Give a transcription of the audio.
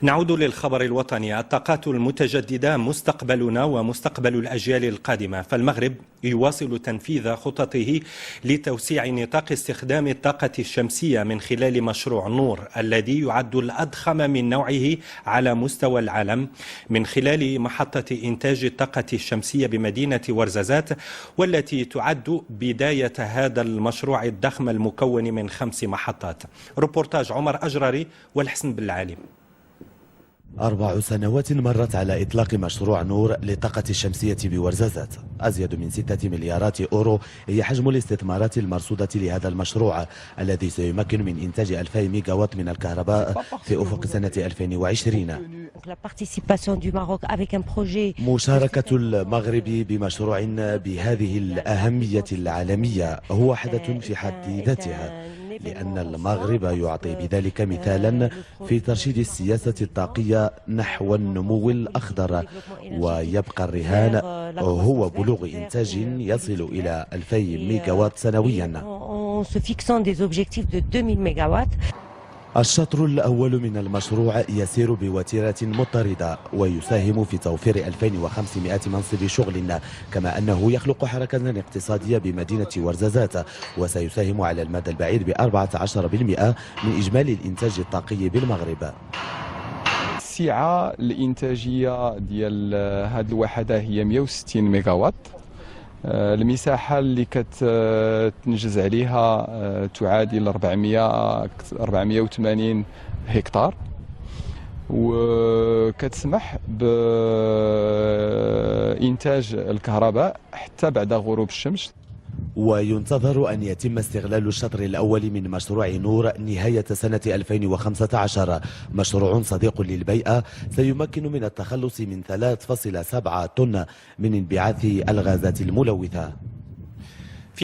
نعود للخبر الوطني. الطاقات المتجددة مستقبلنا ومستقبل الأجيال القادمة، فالمغرب يواصل تنفيذ خططه لتوسيع نطاق استخدام الطاقة الشمسية من خلال مشروع نور الذي يعد الأضخم من نوعه على مستوى العالم، من خلال محطة إنتاج الطاقة الشمسية بمدينة ورزازات، والتي تعد بداية هذا المشروع الضخم المكون من 5 محطات. روبورتاج عمر أجراري والحسن بالعالم. 4 سنوات مرت على إطلاق مشروع نور للطاقة الشمسية بورزازات. أزيد من 6 مليارات أورو هي حجم الاستثمارات المرصودة لهذا المشروع الذي سيمكن من إنتاج 2000 ميجاوات من الكهرباء في أفق سنة 2020. مشاركة المغرب بمشروع بهذه الأهمية العالمية هو حدث في حد ذاتها، لأن المغرب يعطي بذلك مثالا في ترشيد السياسة الطاقية نحو النمو الأخضر، ويبقى الرهان هو بلوغ إنتاج يصل إلى 2000 ميجاوات سنويا. الشطر الأول من المشروع يسير بوتيرة مضطردة ويساهم في توفير 2500 منصب شغل، كما أنه يخلق حركة اقتصادية بمدينة ورزازات، وسيساهم على المدى البعيد ب14% من إجمالي الإنتاج الطاقي بالمغرب. السعة الإنتاجية ديال هذه الوحدة هي 160 ميجاوات. المساحة اللي كتنجز عليها تعادل 480 هكتار، وكتسمح بإنتاج الكهرباء حتى بعد غروب الشمس. وينتظر أن يتم استغلال الشطر الأول من مشروع نور نهاية سنة 2015. مشروع صديق للبيئة سيمكن من التخلص من 3.7 طن من انبعاث الغازات الملوثة.